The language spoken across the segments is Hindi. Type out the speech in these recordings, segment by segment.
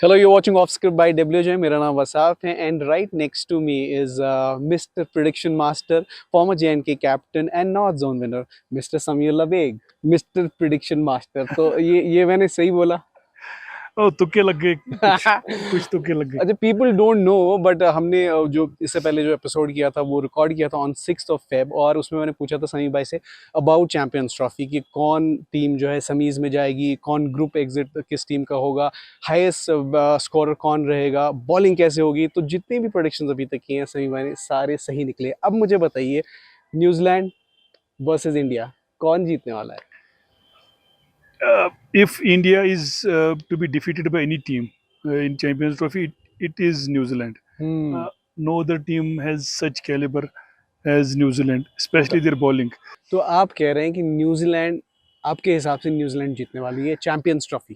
Hello, you're watching Off Script by WJ. मेरा नाम वसाफ है and right next to me is Mr. Prediction Master, former JNK captain and North Zone winner, Mr. Samir Labeg. Mr. Prediction Master. तो ये मैंने सही बोला? ओ तुक्के लग गए कुछ तुक्के लग गए। अच्छा, पीपल डोंट नो बट हमने जो इससे पहले जो एपिसोड किया था वो रिकॉर्ड किया था ऑन 6 फेब और उसमें मैंने पूछा था समी भाई से अबाउट चैंपियंस ट्रॉफी कि कौन टीम जो है सेमीज में जाएगी, कौन ग्रुप एग्जिट किस टीम का होगा, हाईएस्ट स्कोरर कौन रहेगा, बॉलिंग कैसे होगी। तो जितने भी प्रेडिक्शंस अभी तक किए हैं समी भाई ने सारे सही निकले। अब मुझे बताइए, न्यूजीलैंड वर्सेस इंडिया कौन जीतने वाला है? If India is to be defeated by any team in Champions Trophy, it is New Zealand. No other team has such caliber as New Zealand, especially their bowling. तो आप कह रहे हैं कि न्यूजीलैंड, आपके हिसाब से न्यूजीलैंड जीतने वाली है champions trophy?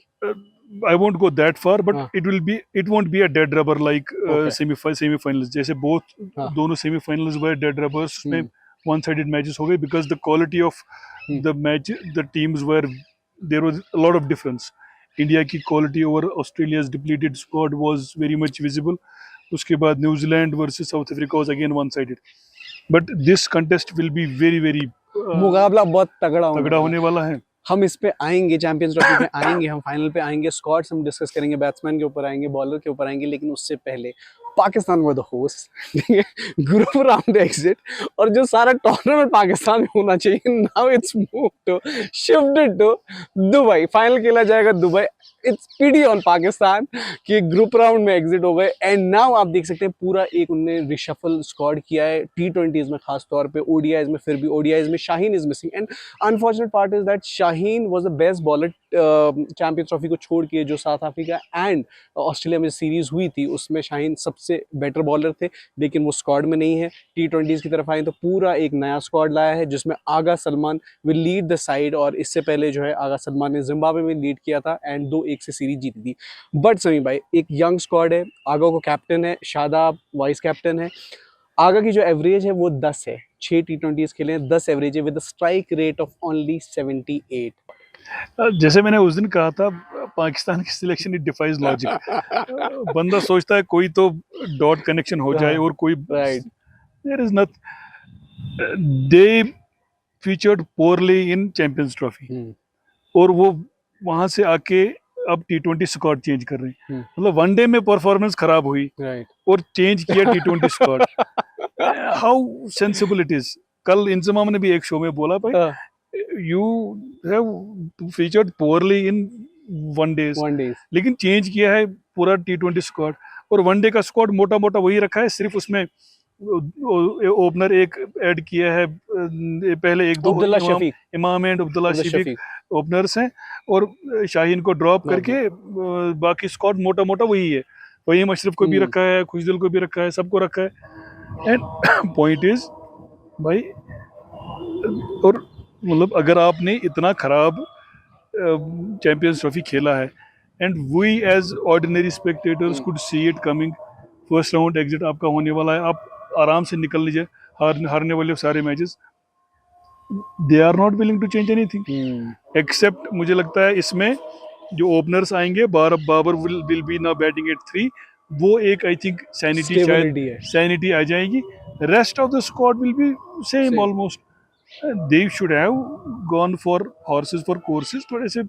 I won't go that far, but it won't be a dead rubber like semi-finals. जैसे दोनों semi-finals were dead rubbers, उसमें one-sided matches हो गए because the quality of the match, the teams were, there was a lot of difference. India की quality over Australia's depleted squad was very much visible. उसके बाद New Zealand versus South Africa was again one-sided. But this contest will be very मुकाबला बहुत तगड़ा होने वाला है। हम इस पे आएंगे, चैंपियंस ट्रॉफी पे आएंगे, हम फाइनल पे आएंगे, स्क्वाड्स हम डिस्कस करेंगे, बैट्समैन के ऊपर आएंगे, बॉलर के ऊपर आएंगे, लेकिन उससे पहले पाकिस्तान वर द होस्ट, ठीक है, ग्रुप राउंड एग्जिट और जो सारा टूर्नामेंट पाकिस्तान में होना चाहिए, now it's move to shifted to Dubai. Final खेला जाएगा Dubai. It's pity on Pakistan कि ग्रुप राउंड में एग्जिट हो गए। एंड नाउ आप देख सकते हैं पूरा एक उन्होंने रिशफल स्क्वाड किया है T20s में, खास तौर पे ODIs में, फिर भी ODIs में Shaheen is missing. And unfortunate part is that Shaheen was the best bowler champions trophy को छोड़ के, जो साउथ अफ्रीका एंड ऑस्ट्रेलिया में सीरीज हुई थी उसमें शाहीन सबसे बेटर बॉलर थे, लेकिन वो स्क्वाड में नहीं है। T20s की तरफ आए तो पूरा एक नया स्क्वाड लाया है जिसमें Agha Salman will lead the side, और इससे पहले जो है आगा सलमान ने जिम्बाब्वे में लीड किया था एंड 2-1 से सीरीज जीती थी। बट समी भाई, एक यंग स्क्वाड है, आगा को कैप्टन है, शादाब वाइस कैप्टन है। आगा की जो एवरेज है वो 10 है, 6 T20s खेले हैं, 10 एवरेज है with strike rate of only 78। जैसे मैंने उस दिन कहा था, पाकिस्तान की सिलेक्शन इट डिफाइज लॉजिक। बंदा सोचता है कोई तो डॉट कनेक्शन हो जाए और कोई, there is not, they featured poorly in Champions Trophy और वो वहां से आके अब T20 स्क्वाड चेंज कर रहे हैं। मतलब वनडे में परफॉर्मेंस खराब हुई और चेंज किया T20 squad. How sensible it is. कल इंजमाम ने भी एक शो में बोला, भाई you have featured poorly in one days, लेकिन चेंज किया है पूरा T20 स्क्वाड। और वनडे का स्क्वाड मोटा मोटा वही रखा है, सिर्फ उसमें ओपनर एक ऐड किया है, पहले एक दो इमाम एंड अब्दुल्ला शफीक ओपनर्स हैं, और शाहीन को ड्रॉप करके बाकी स्क्वाड मोटा मोटा वही है। वही मशरफ को भी रखा है, खुशदिल को भी रखा है, सबको रखा है। एंड पॉइंट इज भाई, और मतलब अगर आपने इतना खराब चैंपियंस ट्रॉफी खेला है and we as ordinary spectators could see it coming, first round exit आपका होने वाला है, आप आराम से निकल लीजिए हारने वाले सारे matches. They are not willing to change anything except, मुझे लगता है इसमें जो ओपनर्स आएंगे, Babar will be now batting at 3, वो एक आई थिंक सैनिटी आ जाएगी। Rest of the squad will be same almost. They should have gone for horses for courses। थोड़े से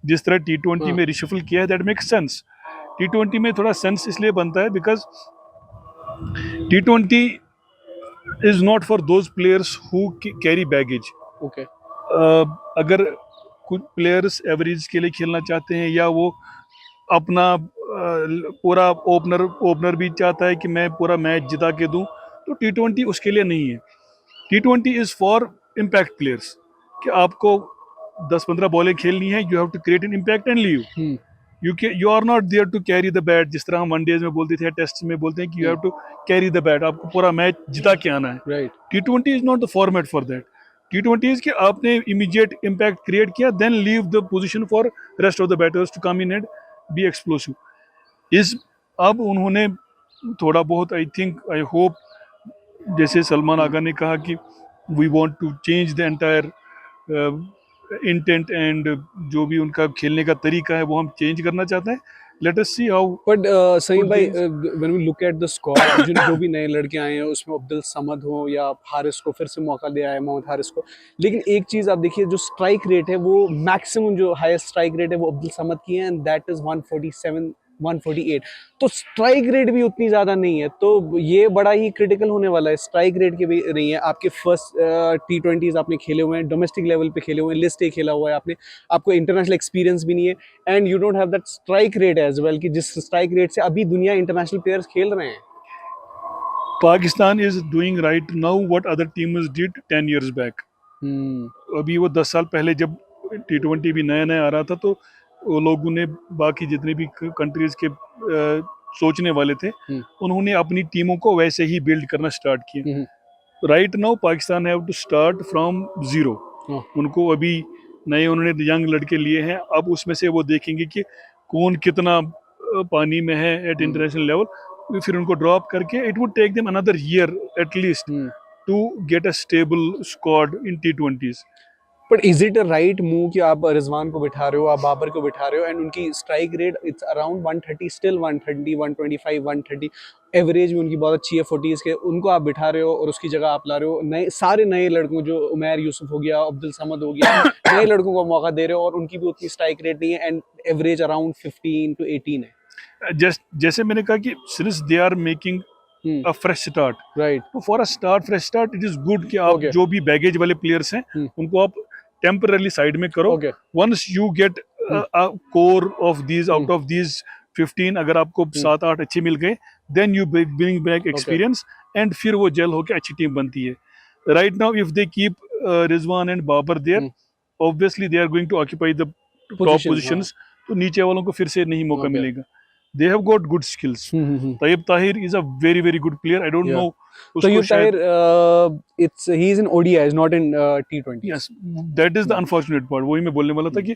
जिस तरह T20 में रिशफल किया है, that makes sense। T20 में थोड़ा सेंस इसलिए बनता है because T20 is not for those players who carry baggage। अगर कुछ प्लेयर्स एवरेज के लिए खेलना चाहते हैं, या वो अपना पूरा ओपनर भी चाहता है कि मैं पूरा मैच जिता के दूं, तो T20 उसके लिए नहीं है। T20 is for impact players, कि आपको 10-15 बॉलें खेलनी है, you have to create an impact and leave. You are not there to carry the bat, जिस तरह हम वनडेज में बोलते थे, टेस्ट में बोलते हैं कि you have to carry the bat, आपको पूरा मैच जिता के आना है। T20 is not the format for that. T20 is कि आपने इमीडिएट इम्पैक्ट क्रिएट किया, then leave the position for rest of the batters to come in and be explosive. अब उन्होंने थोड़ा बहुत, आई थिंक, आई होप, जैसे सलमान आगा ने कहा कि we want to change the entire intent and जो भी उनका खेलने का तरीका है वो हम चेंज करना चाहते हैं। let us see how but सही good भाई, things. When we look at the squad, जो भी नए लड़के आए हैं उसमें अब्दुल समद हो या हारिस को फिर से मौका दिया है, मोहम्मद हारिस को, लेकिन एक चीज आप देखिए, जो स्ट्राइक रेट है वो मैक्सिमम, जो हाईएस्ट स्ट्राइक रेट है वो अब्दुल समद की है, एंड दैट इज 147 148। तो स्ट्राइक रेट भी उतनी ज्यादा नहीं है, तो ये बड़ा ही क्रिटिकल होने वाला है। स्ट्राइक रेट के भी नहीं है, आपके फर्स्ट T20s आपने खेले हुए हैं, डोमेस्टिक लेवल पे खेले हुए हैं, लिस्ट ए खेला हुआ है आपने, आपको इंटरनेशनल एक्सपीरियंस भी नहीं है, and you don't have that strike rate as well, कि जिस स्ट्राइक रेट से अभी दुनिया इंटरनेशनल प्लेयर्स खेल रहे हैं। Pakistan is doing right now what other teams did 10 years back. अभी वो 10 साल पहले जब T20 भी नया नया आ रहा था, तो वो लोगों ने, बाकी जितने भी कंट्रीज के सोचने वाले थे, उन्होंने अपनी टीमों को वैसे ही बिल्ड करना स्टार्ट किया। Right now Pakistan have to start from zero. उनको अभी नए उन्होंने यंग लड़के लिए हैं, अब उसमें से वो देखेंगे कि कौन कितना पानी में है एट इंटरनेशनल लेवल, फिर उनको ड्रॉप करके it would take them another year at least to get a stable squad in T20s. But is it a right move कि आप रिजवान को बिठा रहे हो, आप बाबर को बिठा रहे हो, एंड उनकी strike rate it's around 130, still 130 125 130, average भी उनकी बहुत अच्छी है 40s के, उनको आप बिठा रहे हो और उसकी जगह आप ला रहे हो नए, सारे नए लड़कों, जो उमैर यूसुफ हो गया, अब्दुल समद हो गया, नए लड़कों को मौका दे रहे हो, और उनकी भी उतनी स्ट्राइक रेट नहीं है, एंड एवरेज अराउंड 15 to 18 है। जैसे मैंने कहा कि since they are making a fresh start, right, तो for a fresh start it is good कि आप Okay. जो भी बैगेज वाले प्लेयर्स हैं उनको आप टेम्पररी साइड में करो। Okay. Once you get a core of these, out of these 15, अगर आपको 7-8 अच्छे मिल गए, then you bring back experience, and फिर वो जेल होकर अच्छी टीम बनती है। Right now if they keep Rizwan and Babar there, obviously they are going to occupy the top positions, तो नीचे वालों को फिर से नहीं मौका Okay. मिलेगा। They have got good skills. Tayyib Tahir is a very very good player. I don't Yeah. know. So उसको you शायद, he's in ODIs, not in T20s. yes, that is the unfortunate part. वही मैं बोलने वाला था कि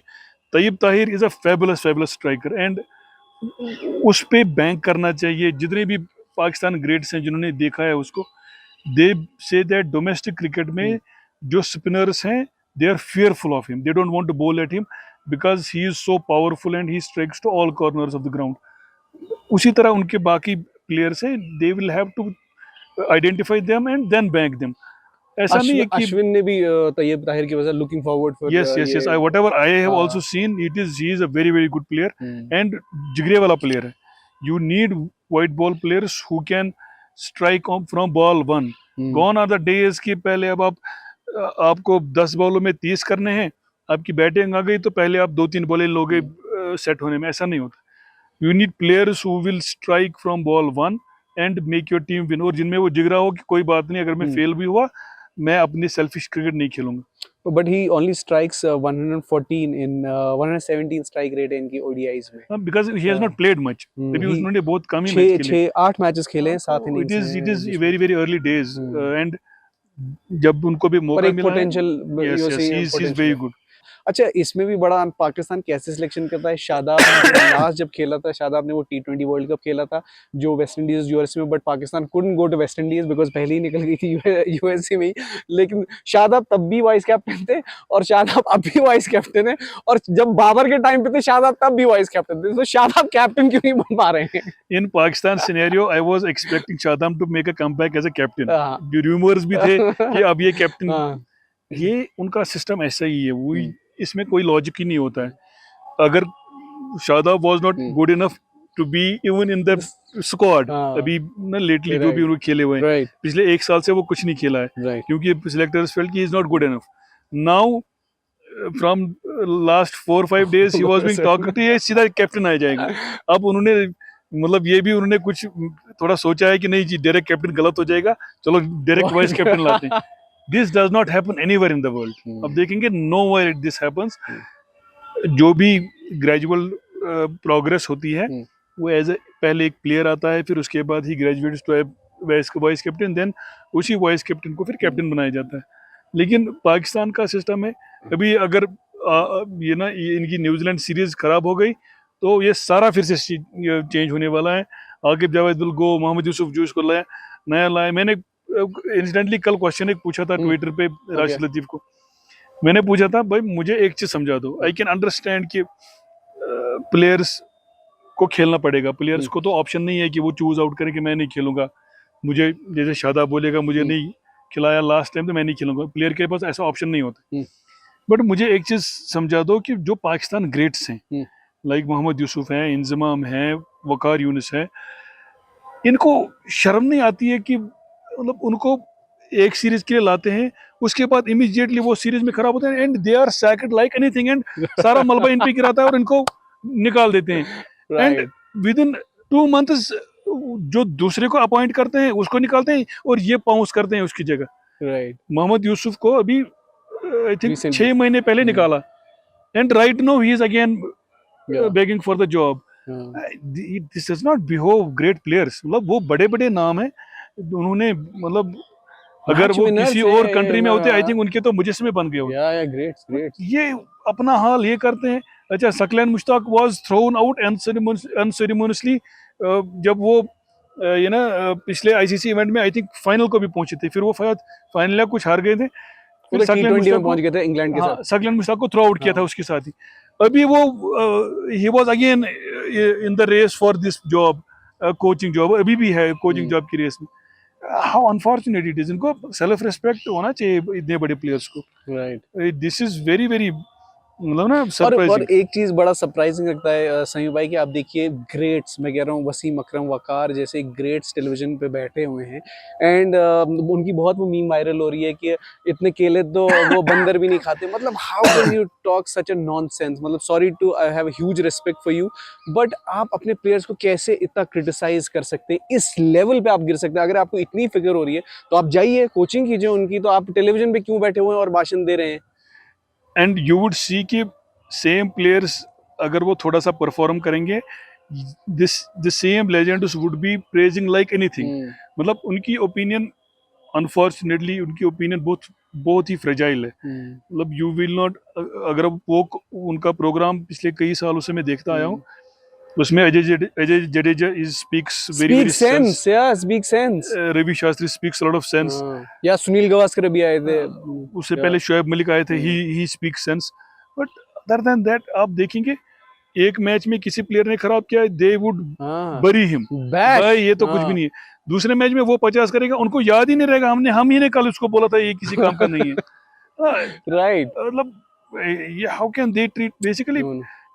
Tayyab Tahir is a fabulous striker, and उस पे बैंक करना चाहिए। जितने भी पाकिस्तान ग्रेड्स हैं जिन्होंने देखा है उसको, they say that domestic cricket में जो स्पिनर्स हैं, they are fearful of him. They don't want to bowl at him because he is so powerful and he strikes to all corners of the ground. उसी तरह उनके बाकी प्लेयर्स हैं, they will have to identify them and then bank them. ऐसा नहीं है कि अश्विन ने भी तैयब ताहिर की वजह से looking forward for yes, I whatever I have also seen, he is a very good player and जिगरे वाला प्लेयर है। You need white ball players who can strike from ball one. Gone are the days कि पहले अब आपको 10 बॉलों में 30 करने हैं, आपकी बैटिंग आ गई तो पहले आप 2-3 बॉलें लोगे सेट होने में। ऐसा नहीं होता। You need players who will strike from ball one and make your team win, और जिनमें वो जिगरा हो कि कोई बात नहीं, अगर मैं फेल भी हुआ, मैं अपनी सेल्फिश क्रिकेट नहीं खेलूंगा। But he only strikes 114 in 117 strike rate है इनकी ODIs में, because he has not played much, तभी उन्होंने बहुत कम ही मैच खेले। 8 मैचेस खेले हैं, 7 innings it is very early days, and जब उनको भी मौका मिला है, potential he is very good. अच्छा, इसमें भी बड़ा पाकिस्तान कैसे सिलेक्शन करता है। शादाब लास्ट जब खेला था, शादाब ने वो T20 वर्ल्ड कप खेला था जो वेस्ट इंडीज यूएसए में, but Pakistan couldn't go to West Indies because पहले ही निकल गई थी यूएसए में ही। लेकिन शादाब तब भी वाइस कैप्टन थे, और शादाब अब भी वाइस कैप्टन है, और जब बाबर के टाइम पे थे शादाब तब भी वाइस कैप्टन थे, तो शादाब कैप्टन क्यों नहीं बन पा रहे हैं? In Pakistan scenario I was expecting Shadab to make a comeback as a captain. Rumours भी थे कि अब ये कैप्टन, ये उनका सिस्टम ऐसा ही है, वो इसमें कोई लॉजिक ही नहीं होता है। अगर Shadab was not good enough to be even in the squad, अभी ना लेटली जो भी उन्होंने खेले हुए हैं, पिछले 1 साल से वो कुछ नहीं खेला है, क्योंकि सिलेक्टर्स फेल्ट कि he is not good enough. Now from last 4-5 days he was being talked to, ये सीधा कैप्टन आ जाएगा। अब उन्होंने, मतलब ये भी उन्होंने कुछ थोड़ा सोचा है कि नहीं जी, डायरेक्ट कैप्टन गलत हो जाएगा, चलो डायरेक्ट वाइस कैप्टन लाते हैं। This does not happen anywhere in the world. अब देखेंगे nowhere this happens. जो भी ग्रेजुअल प्रोग्रेस होती है, वो एज ए पहले एक प्लेयर आता है, फिर उसके बाद ही graduates to vice captain, then उसी वाइस कैप्टन को फिर कैप्टन बनाया जाता है। लेकिन पाकिस्तान का सिस्टम है, अभी अगर ये इनकी न्यूजीलैंड सीरीज खराब हो गई तो ये सारा फिर से चेंज होने वाला है। आकिब जावेद विल गो, मोहम्मद यूसुफ जो इसको नया लाया। मैंने इंसिडेंटली कल क्वेश्चन एक पूछा था ट्विटर पे राशिद लतीफ को, मैंने पूछा था भाई मुझे एक चीज समझा दो, आई कैन अंडरस्टैंड कि प्लेयर्स को खेलना पड़ेगा। प्लेयर्स को तो ऑप्शन नहीं है कि वो चूज आउट करे कि मैं नहीं खेलूंगा, मुझे जैसे शादाब बोलेगा मुझे नहीं खिलाया लास्ट टाइम तो मैं नहीं खेलूंगा, प्लेयर के पास ऐसा ऑप्शन नहीं होता। बट मुझे एक चीज समझा दो कि जो पाकिस्तान ग्रेट्स हैं, लाइक मोहम्मद यूसुफ हैं, इंजमाम हैं, वकार यूनिस हैं, इनको शर्म नहीं आती है कि मतलब उनको एक सीरीज के लिए लाते हैं, उसके बाद इमीडिएटली वो सीरीज में खराब होते हैं and they are sacked like anything, and सारा मलबा इन पे गिराता है और इनको निकाल देते हैं। एंड विद इन 2 मंथ्स जो दूसरे को अपॉइंट करते हैं उसको निकालते हैं और ये पाउंस करते हैं उसकी जगह। मोहम्मद यूसुफ को अभी आई थिंक 6 महीने पहले निकाला and right now he is again begging for the job. This does not behave great players. मतलब वो बड़े बड़े नाम हैं, उन्होंने मतलब अगर वो किसी और कंट्री में होते आई थिंक उनके तो मुजस्मे बन गए होते। ये अपना हाल ये करते हैं। अच्छा, Saqlain Mushtaq was thrown out unceremoniously जब वो ये ना पिछले आईसीसी इवेंट में आई थिंक फाइनल को भी पहुंचे थे, फिर वो फाइनल या कुछ हार गए थे, फिर सकलैन मुश्ताक को थ्रो आउट किया था उसके साथ ही। अभी वो he was again in the race for this job, coaching job, अभी भी है कोचिंग जॉब की रेस में। How unfortunate it is. इनको सेल्फ रिस्पेक्ट होना चाहिए इतने बड़े प्लेयर्स को। दिस इज वेरी वेरी मतलब ना सरप्राइजिंग। और एक चीज बड़ा सरप्राइजिंग लगता है समीर भाई कि आप देखिए ग्रेट्स, मैं कह रहा हूँ वसीम अकरम, वकार जैसे ग्रेट्स टेलीविजन पे बैठे हुए हैं एंड उनकी बहुत वो मीम वायरल हो रही है कि इतने केले तो वो बंदर भी नहीं खाते। मतलब how can you talk such a nonsense. मतलब sorry to, I have huge respect for you, but आप अपने प्लेयर्स को कैसे इतना क्रिटिसाइज कर सकते हैं, इस लेवल पे आप गिर सकते हैं। अगर आपको इतनी फिक्र हो रही है तो आप जाइए कोचिंग कीजिए उनकी, तो आप टेलीविजन पे क्यों बैठे हुए हैं और भाषण दे रहे हैं। एंड यू वुड सी कि सेम प्लेयर्स अगर वो थोड़ा सा परफॉर्म करेंगे, the same legends would be praising like anything. मतलब उनकी ओपिनियन अनफॉर्चुनेटली उनकी ओपिनियन बहुत बहुत ही फ्रेजाइल है। मतलब यू विल नॉट, अगर वो उनका प्रोग्राम पिछले कई सालों से मैं देखता आया हूँ, उसमें Ajay Jadeja speaks very very sense, speak sense, Ravi Shastri speaks lot of sense, या सुनील गावस्कर भी आए थे, उससे पहले शोएब मलिक आए थे, he speaks sense. But other than that आप देखेंगे एक मैच में किसी प्लेयर ने खराब किया, दे वुड बरी हिम, भाई ये तो कुछ भी नहीं है। दूसरे मैच में वो 50 करेगा, उनको याद ही नहीं रहेगा हम ही ने कल उसको बोला था ये किसी काम का नहीं है। राइट। मतलब ये how can they treat basically,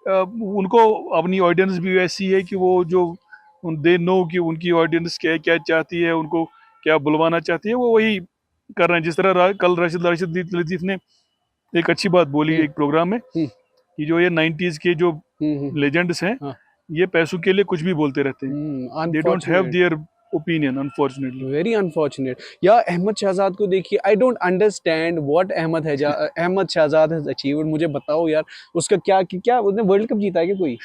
उनको अपनी ऑडियंस भी वैसी है कि वो जो दे नो कि उनकी ऑडियंस क्या चाहती है, उनको क्या बुलवाना चाहती है, वो वही कर रहे हैं। जिस तरह कल राशिद लतीफ ने एक अच्छी बात बोली एक प्रोग्राम में कि जो ये 90s के जो लेजेंड्स हैं, ये पैसों के लिए कुछ भी बोलते रहते हैं। They don't have their opinion, unfortunately, very unfortunate. या अहमद शहजाद को देखिए, I don't understand what Ahmed Shahzad has achieved. मुझे बताओ यार, उसका क्या उसने वर्ल्ड कप जीता है क्या कोई?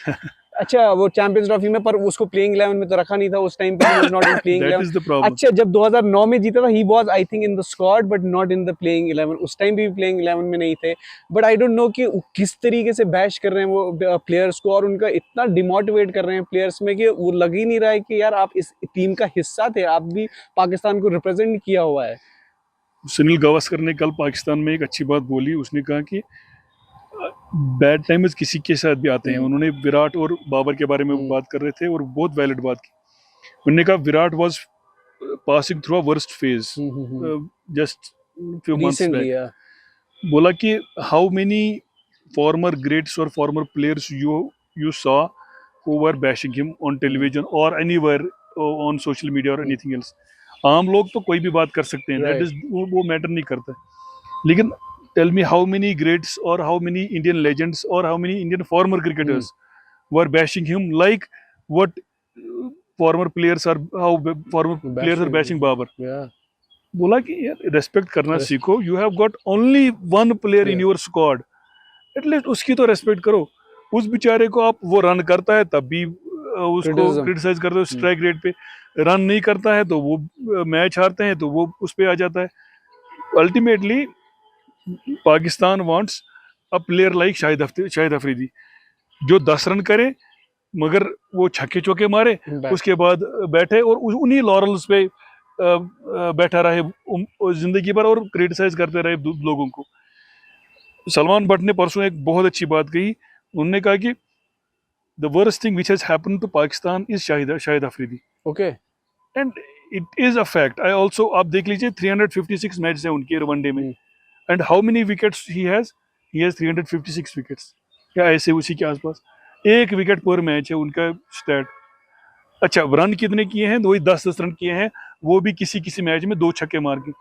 अच्छा, वो चैंपियंस ट्रॉफी में, पर उसको प्लेइंग 11 में तो रखा नहीं था उस टाइम पे, वाज नॉट इन प्लेइंग 11। अच्छा, जब 2009 में जीता था, he was I think in the squad but not in the playing 11। उस टाइम भी प्लेइंग 11 में नहीं थे। बट आई डोंट नो कि किस तरीके से बैश कर रहे हैं वो प्लेयर्स को, और उनका इतना डिमोटिवेट कर रहे हैं प्लेयर्स में कि वो लग ही नहीं रहा है कि यार आप इस टीम का हिस्सा थे, आप भी पाकिस्तान को रिप्रेजेंट किया हुआ है। सुनील गावस्कर ने कल पाकिस्तान में एक अच्छी बात बोली। उसने कहा कि बैड टाइम्स किसी के साथ भी आते हैं। उन्होंने विराट और बाबर के बारे में बात कर रहे थे और बहुत वैलिड बात की। उन्होंने कहा Virat was passing through a worst phase just few months back. बोला कि हाउ मेनी फॉर्मर ग्रेट्स और farmer players you saw who were bashing him on television और एनीवेयर ऑन सोशल मीडिया और एनीथिंग एल्स। आम लोग तो कोई भी बात कर सकते हैं, दैट इज वो मैटर नहीं करता। लेकिन tell me how many greats or how many Indian legends or how many Indian former cricketers were bashing him like what former players are, how former players are bashing Babar. बोला कि यार रेस्पेक्ट करना सीखो। You have got only one player in your squad, at least उसकी तो रेस्पेक्ट करो। उस बेचारे को आप, वो रन करता है तब भी उसको क्रिटिसाइज करते हो स्ट्राइक रेट पे, रन नहीं करता है तो वो मैच हारते हैं तो वो उस पे आ जाता है। Ultimately Pakistan wants a player like Shahid Afridi जो 10 रन करे मगर वो छक्के चौके मारे, उसके बाद बैठे और उन्हीं लॉरल्स पे बैठा रहे जिंदगी भर और क्रिटिसाइज करते रहे लोगों को। सलमान भट्ट ने परसों एक बहुत अच्छी बात कही। उन्होंने कहा कि the worst thing which has happened to Pakistan is Shahid Afridi. Okay. And it is a fact. I also, आप देख लीजिए 356 मैच है उनके वनडे में, and how many wickets he has? He has 356 wickets. या ऐसे उसी के आसपास, एक विकेट पर मैच है उनका स्टैट. अच्छा, रन कितने किए हैं? वही 10-10 रन किए हैं, वो भी किसी किसी मैच में 2 छक्के मार के.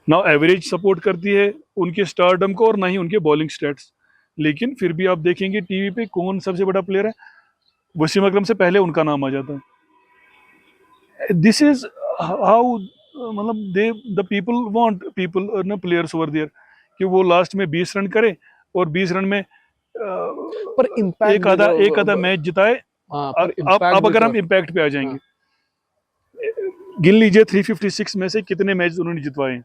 नाउ एवरेज सपोर्ट करती है उनके स्टारडम को और ना ही उनके बॉलिंग स्टैट्स. लेकिन फिर भी आप देखेंगे टीवी पे कौन सबसे बड़ा प्लेयर है, वसीम अकरम से पहले उनका नाम आ जाता है. दिस इज हाउ, मतलब दे द पीपल वांट पीपल ना प्लेयर्स ओवर देयर कि वो लास्ट में 20 रन करे और 20 रन में पर इम्पैक्ट एक आधा मैच जिताए. अब अगर हम इम्पैक्ट पे आ जाएंगे, गिन लीजिए 356 में से कितने मैच उन्होंने जितवाए हैं.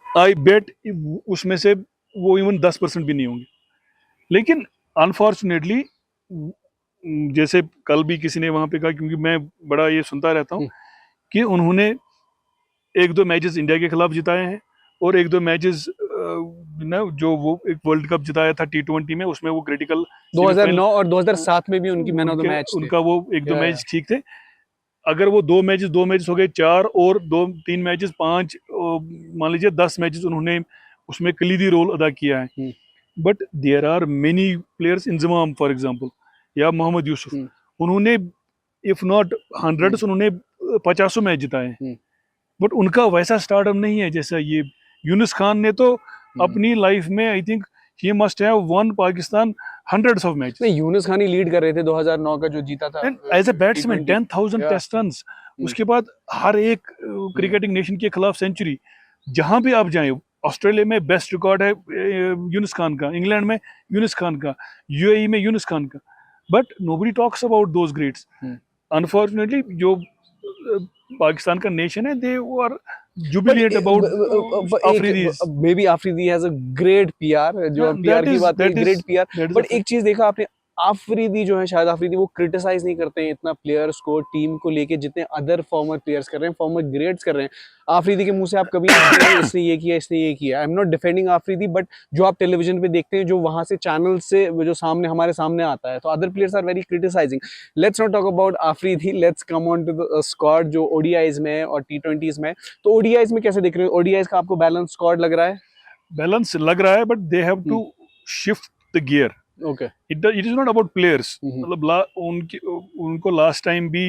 आई बेट उसमें से वो इवन 10% भी नहीं होंगे. लेकिन अनफॉर्चुनेटली, जैसे कल भी किसी ने वहां पे कहा, क्योंकि मैं बड़ा ये सुनता रहता हूँ कि उन्होंने 1-2 मैचेस इंडिया के खिलाफ जिताए हैं और 1-2 मैचेस ना, जो वो एक वर्ल्ड कप जिताया था T20 में, उसमें वो क्रिटिकल 2009 और 2007 में भी उनकी मैन ऑफ द मैच थे. उनका वो 1-2 मैच ठीक थे. अगर वो 2 मैचेस हो गए 4 और 2-3 मैचेस 5, मान लीजिए 10 मैचेस उन्होंने उसमें कलीदी रोल अदा किया है. But there are many players, Inzamam for example या मोहम्मद यूसुफ, उन्होंने इफ नॉट हंड्रेड्स, उन्होंने 50 मैच जिताए हैं. बट उनका वैसा स्टारडम नहीं है जैसा ये यूनुस खान ने. तो अपनी लाइफ में I think he must have one Pakistan hundreds of matches. नहीं, यूनुस खान ही लीड कर रहे थे 2009 का जो जीता था. As a batsman 10,000 test runs, उसके बाद हर एक क्रिकेटिंग नेशन के खिलाफ सेंचुरी. जहां भी आप जाएं, ऑस्ट्रेलिया में बेस्ट रिकॉर्ड है यूनुस खान का, इंग्लैंड में यूनुस खान का, यूएई में यूनुस खान का. But nobody talks about those greats. Unfortunately जो पाकिस्तान का नेशन है, they were jubilant about Afridi. Maybe Afridi has a great PR. जो PR की बात है, great PR. But एक चीज देखा आपने, आफरीदी जो है, शायद आफरीदी, वो क्रिटिसाइज नहीं करते हैं इतना प्लेयर्स को, टीम को लेके, जितने अदर फॉर्मर प्लेयर्स कर रहे हैं, फॉर्मर ग्रेड्स कर रहे हैं. आफरीदी के मुंह से आप कभी इसने ये किया, इसने ये किया. I am not defending Afridi, but जो आप टेलीविजन पे देखते हैं, जो वहां से चैनल से जो सामने हमारे सामने आता है, तो other players are very criticising. Let's not talk about Afridi, let's come on to the squad जो ओडीआईज में है और T20s में. तो ओडीआईज में कैसे देख रहे हो? ओडीआईज का आपको बैलेंस स्क्वाड लग रहा है? बैलेंस लग रहा है, but they have to shift the gear. Okay. It is not about players. मतलब उनको लास्ट टाइम भी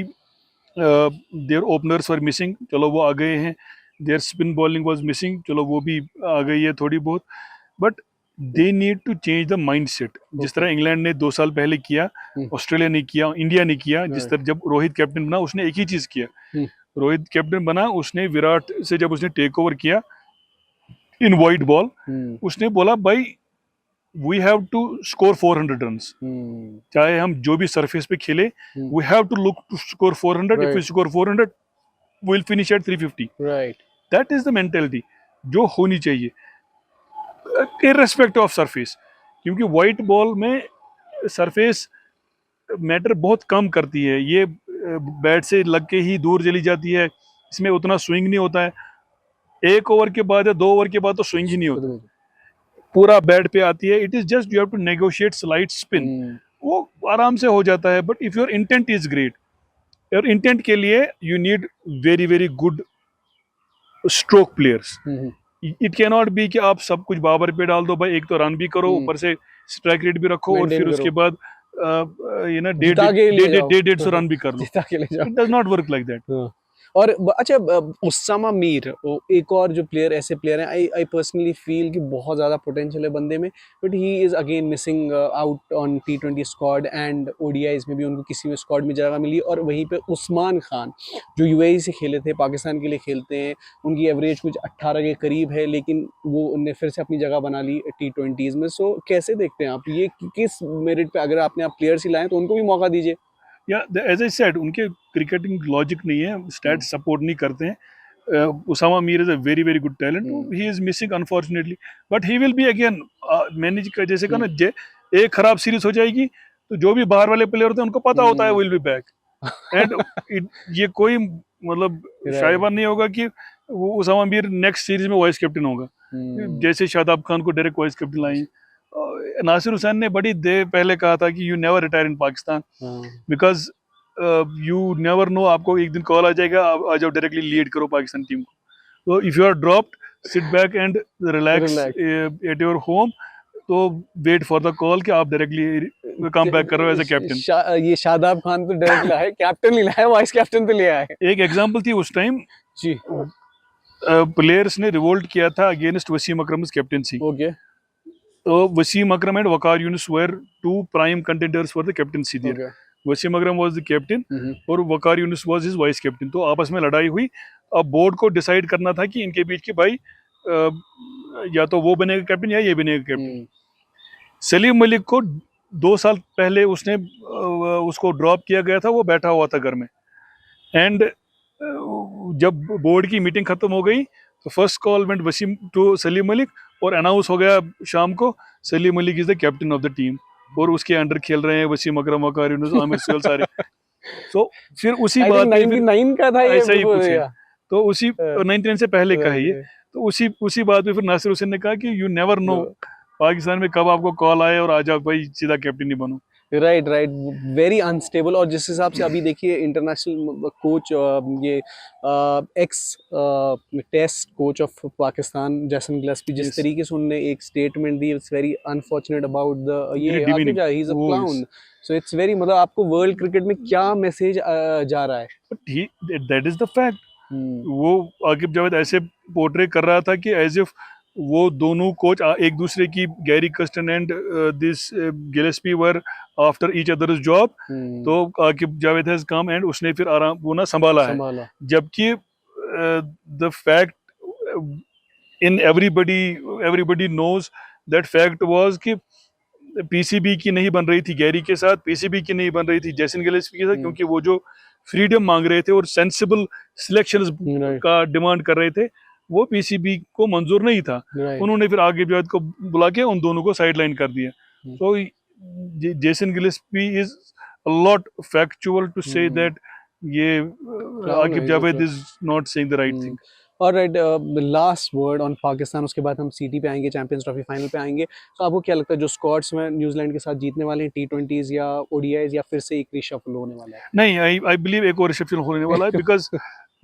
देयर ओपनर्स वर मिसिंग, चलो वो आ गए हैं. Their spin bowling was missing, चलो वो भी आ गई है थोड़ी बहुत. But they need to change the mindset. जिस तरह इंग्लैंड ने 2 साल पहले किया, ऑस्ट्रेलिया ने किया, इंडिया ने किया. जिस तरह जब रोहित कैप्टन बना, उसने एक ही चीज किया. रोहित कैप्टन बना, उसने विराट से जब उसने टेक ओवर किया इन वाइट बॉल, उसने बोला भाई we have to score 400 runs. चाहे हम जो भी सरफेस पे खेले, we have to look to score 400. If we score 400, we'll finish at 350. Right. That is the mentality जो होनी चाहिए, irrespective of surface. क्योंकि white ball में सरफेस मैटर बहुत कम करती है. ये बैट से लग के ही दूर चली जाती है, इसमें उतना स्विंग नहीं होता है. 1 ओवर के बाद या 2 ओवर के बाद तो स्विंग ही नहीं होता, पूरा बैट पे आती है. It is just you have to negotiate slide spin, वो आराम से हो जाता है. But if your intent is great, your intent के लिए you need very very good stroke players. It can not be कि आप सब कुछ बाबर पे डाल दो भाई, एक तो रन भी करो, ऊपर से स्ट्राइक रेट भी रखो, और फिर उसके बाद ये ना 150 रन भी कर लो. It does not work like that. और अच्छा, उस्सामा मीर, एक और जो प्लेयर, ऐसे प्लेयर हैं, आई पर्सनली फील कि बहुत ज़्यादा पोटेंशियल है बंदे में, but he is again missing out on T20 squad and ODIs में भी उनको किसी में स्क्वाड में जगह मिली. और वहीं पे उस्मान खान जो UAE से खेले थे, पाकिस्तान के लिए खेलते हैं, उनकी एवरेज कुछ 18 के करीब है, लेकिन वो उनने फिर से अपनी जगह बना ली T20s में. सो कैसे देखते हैं आप ये, किस मेरिट पे? अगर आपने आप प्लेयर्स ही लाएँ तो उनको भी मौका दीजिए. एज आई सेड, उनके क्रिकेटिंग लॉजिक नहीं है, स्टैट सपोर्ट नहीं करते हैं. Usama Mir is a very very good talent. He is missing unfortunately, but he will be again. मैंने जैसे कहा ना, एक खराब सीरीज हो जाएगी तो जो भी बाहर वाले प्लेयर होते हैं उनको पता होता है विल बी बैक. एंड ये कोई मतलब शायबा नहीं होगा कि वो उसामा मीर नेक्स्ट सीरीज में वाइस कैप्टन होगा. जैसे शादाब खान को डायरेक्ट वाइस कैप्टन लाए, नासिर हुसैन ने बड़ी देर पहले कहा था कि you never retire in Pakistan because you never know, आपको एक दिन कॉल आ जाएगा, आप आ जाओ डायरेक्टली लीड करो पाकिस्तान टीम को। तो if you are dropped, sit back and relax at your home, तो वेट फॉर द कॉल कि आप डायरेक्टली कम बैक करो एज ए कैप्टन। ये शादाब खान तो डायरेक्ट लाया, कैप्टन नहीं लाया, वाइस कैप्टन तो लिया है एक एग्जांपल थी उस टाइम, जी। प्लेयर्स ने रिवोल्ट किया था against Wasim Akram captaincy. Okay तो Wasim Akram and Waqar Younis were two prime contenders for the captaincy there. Wasim Akram was the captain और Waqar Younis was his vice captain. तो आपस में लड़ाई हुई। अब बोर्ड को डिसाइड करना था कि इनके बीच की भाई या तो वो बनेगा कैप्टन या ये बनेगा कैप्टन। सलीम मलिक को 2 साल पहले उसको ड्रॉप किया गया था, वो बैठा हुआ था घर में। एंड जब बोर्ड की मीटिंग खत्म हो गई तो first call went Wasim to Salim Malik और अनाउंस हो गया शाम को Salim Malik is the captain of the team. और उसके अंडर खेल रहे हैं वसीम अकरम, वकार यूनुस, आमिर सुहेल सारे। तो फिर उसी बात 99 का था ये, ऐसा ही कुछ है। तो उसी 99 से पहले का है ये। तो उसी बात पे फिर नासिर हुसैन ने कहा कि यू नेवर नो पाकिस्तान में कब आपको कॉल आए और आ जाओ भाई सीधा कैप्टन ही बनो। Right very unstable. और जिस हिसाब से अभी देखिए इंटरनेशनल कोच, ये ex test coach of Pakistan Jason Gillespie, जिस तरीके से उन्होंने एक स्टेटमेंट दी, it's very unfortunate about the ये ही is a clown. So it's very, मतलब आपको वर्ल्ड क्रिकेट में क्या मैसेज जा रहा है? But that is the fact. वो आकिब जावेद ऐसे पोर्ट्रे कर रहा था कि एज इफ वो दोनों कोच एक दूसरे की, Gary Kirsten and this Gillespie were after each others job. तो Aqib Javed has come and उसने फिर आराम वो ना संभाला है। जबकि the fact in everybody knows that fact was कि पीसीबी की नहीं बन रही थी गैरी के साथ, पीसीबी की नहीं बन रही थी जैसन गिलेस्पी के साथ, क्योंकि वो जो फ्रीडम मांग रहे थे और सेंसिबल सिलेक्शंस का डिमांड कर रहे थे, वो पीसीबी को मंजूर नहीं था। उन्होंने फिर आगे जावेद को बुला के उन दोनों को साइडलाइन कर दिया। तो Jason Gillespie is a lot factual to say that ये Aqib Javed is not saying the right thing. Alright, last word on Pakistan, उसके बाद हम सीटी पे आएंगे, चैंपियंस ट्रॉफी फाइनल पे आएंगे। तो आपको क्या लगता है जो स्क्वाड्स में न्यूजीलैंड के साथ जीतने वाले हैं, T20s या ODIs, या फिर से एक रिशफल होने वाला है? नहीं, आई बिलीव एक और रिशफल होने वाला है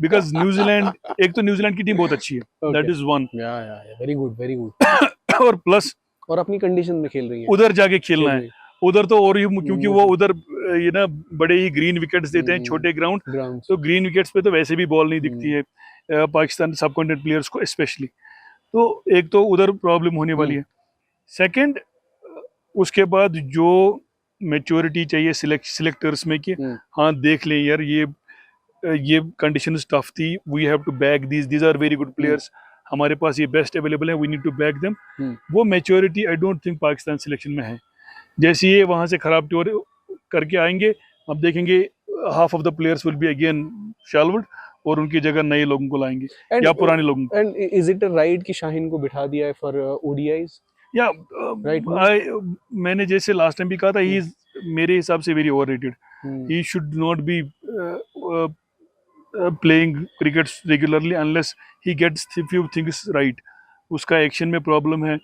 बिकॉज न्यूजीलैंड, एक तो न्यूजीलैंड की टीम बहुत अच्छी है, that is one. Very good और प्लस और अपनी कंडीशन में खेल रही है, उधर जाके खेलना है उधर तो और ही, क्योंकि वो उधर ये ना बड़े ही ग्रीन विकेट्स देते हैं, छोटे ग्राउंड, तो ग्रीन विकेट्स पे तो वैसे भी बॉल नहीं दिखती है पाकिस्तान सबकॉन्टिनेंट प्लेयर्स को स्पेशली। तो एक तो उधर प्रॉब्लम होने वाली है। सेकंड, उसके बाद जो मैच्योरिटी चाहिए सिलेक्टर्स में कि हाँ देख लें यार ये कंडीशन टफ थी, we have to back these are very good players, हमारे पास ये बेस्ट अवेलेबल है, we need to back them. वो maturity I don't think Pakistan selection में है। जैसे ये वहाँ से खराब टूर करके आएंगे, अब देखेंगे half of the players will be again शालवुड और उनकी जगह नए लोगों को लाएंगे या पुराने लोगों को। एंड इज इट राइट कि शाहीन को बिठा दिया है फॉर ODIs? या मैंने जैसे लास्ट टाइम भी कहा था, ही इज मेरे हिसाब से very overrated. He should not be playing cricket regularly unless he gets few things right. उसका एक्शन में प्रॉब्लम है,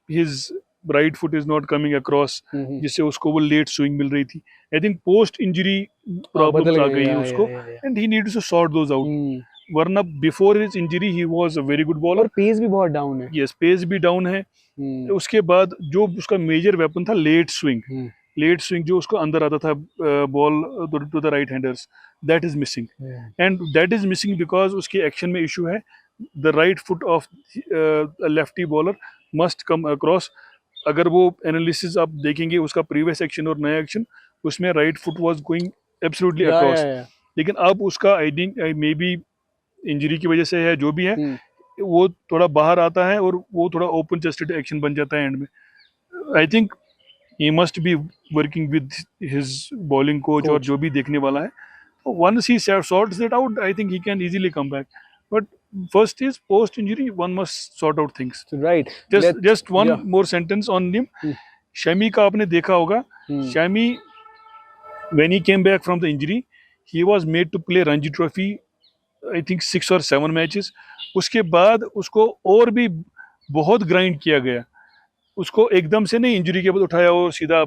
his right foot is not coming across, जिससे उसको वो लेट स्विंग मिल रही थी। I think post injury problems आ गई है उसको, and he needs to sort those out. वरना before his injury he was a very good bowler. और पेस भी बहुत डाउन है। यस, पेस भी डाउन है। उसके बाद जो उसका मेजर वेपन था लेट स्विंग जो उसको अंदर आता था ball to the right handers, that is missing. And that is missing because उसके एक्शन में इशू है। The right foot of lefty bowler must come across. अगर वो एनालिसिस आप देखेंगे उसका प्रीवियस एक्शन और नया एक्शन, उसमें right foot was going absolutely across. लेकिन अब उसका I think may be injury की वजह से है, जो भी है, वो थोड़ा बाहर आता है और वो थोड़ा ओपन चेस्टेड एक्शन बन जाता है एंड में। I think he must be working with his bowling coach और जो भी देखने वाला है। Once he sorts it out, I think he can easily come back. But first is post injury one must sort out things, right? Just one more sentence on him. Shami का आपने देखा होगा, Shami when he came back from the injury he was made to play Ranji Trophy I think 6 or 7 matches. उसके बाद उसको और भी बहुत ग्राइंड किया गया, उसको एकदम से नहीं इंजरी के बाद उठाया और सीधा,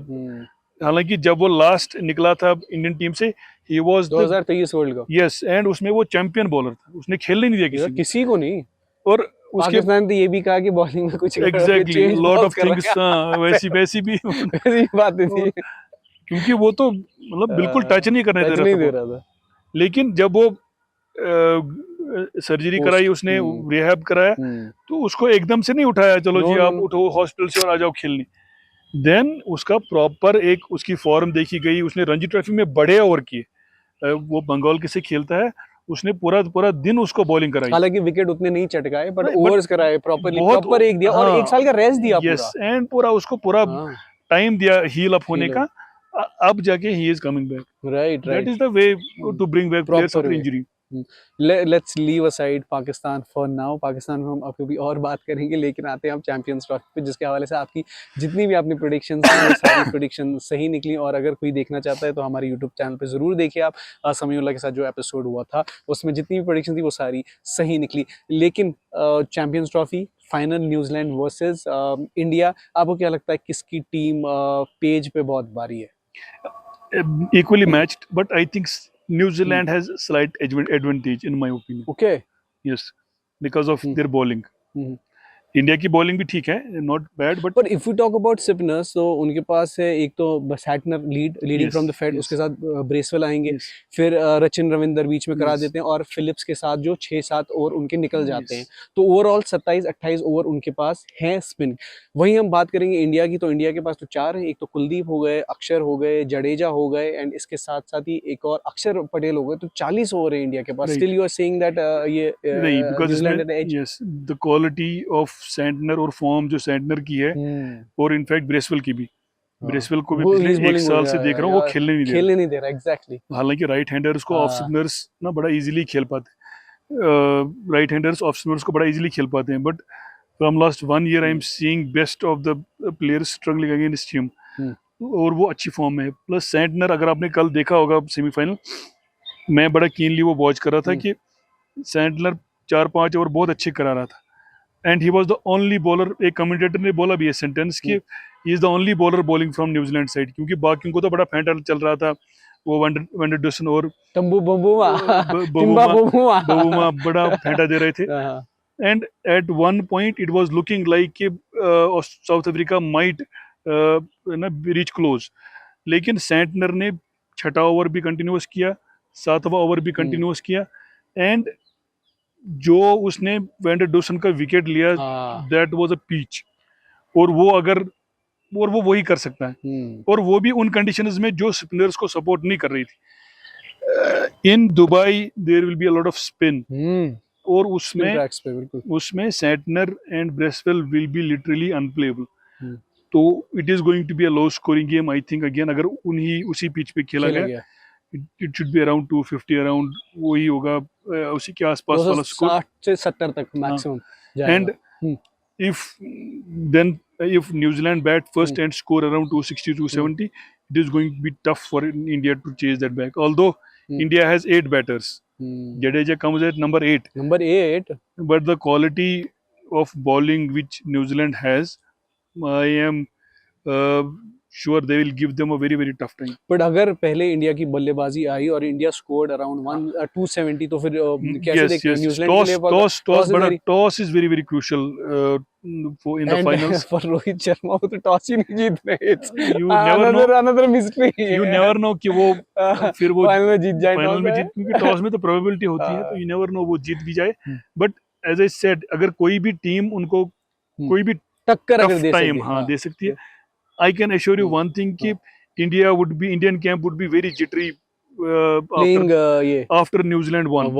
हालांकि जब वो लास्ट निकला था इंडियन टीम से, he was the 2023 world cup. Yes, and उसमें वो चैंपियन बॉलर था, उसने खेलने नहीं दिया यार किसी किसी को नहीं। को। और उसके पाकिस्तान ने ये भी कहा कि बॉलिंग में कुछ एग्जैक्टली चेंज लॉट बहुत ऑफ कर थिंग्स, रहा वैसी वैसी भी है। ऐसी बात नहीं थी। क्योंकि वो तो मतलब बिल्कुल टच नहीं करने दे टच रहा नहीं था दे वो। रहा था। लेकिन जब वो सर्जरी कराई पोस्ट उसने, रिहैब कराया, तो उसको एकदम से नहीं उठाया, चलो जी नो आप उठो हॉस्पिटल से और आ जाओ खेलने। देन उसका प्रॉपर एक उसकी फॉर्म देखी गई, उसने रणजी ट्रॉफी में बड़े ओवर किए। वो बंगाल के से खेलता है, उसने पूरा पूरा दिन उसको बॉलिंग कराई। हालांकि विकेट उतने नहीं चटकाए बट बट ओवर्स कराए प्रॉपरली, बहुत, प्रॉपर एक दिया और हाँ, एक साल का रेस्ट दिया यस, पूरा। एंड पूरा उसको पूरा हाँ टाइम दिया हील अप होने Heal का। अब जाके he is coming back. Right that right. Is the way to bring back players proper after way. Injury. Let's leave aside Pakistan for now. Pakistan में हम अब भी और बात करेंगे, लेकिन आते हैं हम चैंपियंस ट्रॉफी पे, जिसके हवाले से आपकी जितनी भी आपने प्रेडिक्शंस की वो सारी प्रेडिक्शन सही निकली। और अगर कोई देखना चाहता है तो हमारे यूट्यूब चैनल पे जरूर देखिए आप। समीउल्लाह के साथ जो एपिसोड हुआ था उसमें जितनी भी प्रेडिक्शन थी वो सारी सही निकली। लेकिन champions trophy final New Zealand versus India, आपको क्या लगता है किसकी टीम पेज पे बहुत भारी है? Equally matched, but I think New Zealand has slight advantage in my opinion. Okay. Yes, because of their bowling. Hmm. India की बॉलिंग भी ठीक है, नॉट बैड, बट पर if you talk about spinners तो उनके पास है एक तो Santner leading Yes, from the fed, yes, उसके साथ ब्रेसवेल आएंगे, yes, फिर रचिन रविंदर बीच में करा yes, देते हैं और फिलिप्स के साथ जो 6-7 ओवर उनके निकल जाते हैं। yes. तो ओवरऑल 27-28 ओवर उनके पास है स्पिन। वहीं हम बात करेंगे इंडिया की, तो इंडिया के पास तो 4 है। एक तो कुलदीप हो गए, अक्षर हो गए, जडेजा हो गए, एंड इसके साथ साथ ही एक और अक्षर पटेल हो गए। तो 40 ओवर है इंडिया के पास। Right. Still you are saying that ये नहीं, बिकॉज इसमें New Zealand edge. Yes the quality of Santner और फॉर्म जो सैंटनर की है, और इनफैक्ट ब्रेसवेल की भी, ब्रेसवेल को भी वो पिछले इज एक बॉलिंग साल से देख रहा हूँ, वो खेलने नहीं दे खेलने नहीं दे रहा एग्जैक्टली। रहा। हालांकि राइट हैंडर्स को ऑफ हाँ। स्पिनर्स ना बड़ा इजीली खेल पाते, राइट हैंडर्स ऑफ स्पिनर्स को बड़ा इजीली खेल पाते हैं, but from last 1 year I am seeing best of the players struggling against him, और वो अच्छी फॉर्म में है। प्लस सैंटनर, अगर आपने कल देखा होगा सेमीफाइनल, मैं बड़ा कीनली वो वॉच कर रहा था कि सैंटनर 4-5 ओवर बहुत अच्छे करा रहा था, and he was the only bowler. एक कमेंटेटर ने बोला भी ये सेंटेंस कि he is the only bowler bowling from New Zealand side, क्योंकि बाकियों को तो बड़ा फेंटा चल रहा था, वो वेंडरडसन और तंबू बबुआ टिम्बा बबूमा बबुआ बड़ा फेंटा दे रहे थे। And at one point it was looking like कि साउथ अफ्रीका माइट ना रीच क्लोज, लेकिन सैंटनर ने 6वां ओवर भी कंटिन्यूस किया, 7वां ओवर भी कंटिन्यूस किया, एंड जो उसने वेंडरडसन का विकेट लिया, दैट वाज अ पीच। और वो अगर और वो वही कर सकता है, और वो भी उन कंडीशंस में जो स्पिनर्स को सपोर्ट नहीं कर रही थी। In Dubai there will be a lot of spin, और उसमें Santner and Bracewell will be literally unplayable. तो it is going to be a low scoring game I think again, अगर उन्हीं उसी पिच पे खेला गया। It should be around 250, around वही होगा, उसी के आसपास वाला स्कोर, 60 से 70 तक maximum and if then if New Zealand bat first and score around 260 270, it is going to be tough for India to chase that back, although India has 8 batters. Jadeja comes at number 8, but the quality of bowling which New Zealand has, I am sure they will give them a very very tough time. But अगर पहले इंडिया की बल्लेबाजी आई और इंडिया स्कोर्ड अराउंड 270, तो फिर कैसे देखते हैं न्यूजीलैंड के लिए? Toss is very very crucial in the finals for Rohit Sharma, वो तो टॉस ही नहीं जीत रहे। You never know. Another mystery. You never know कि वो फिर वो फाइनल में जीत जाए, क्योंकि टॉस में तो प्रोबेबिलिटी होती है, तो यू नेवर नो वो जीत भी जाए। बट एज आई सेड, अगर कोई भी टीम उनको कोई भी टक्कर टफ टाइम दे सकती है, I can assure you one thing कि Indian camp would be very jittery after New Zealand won,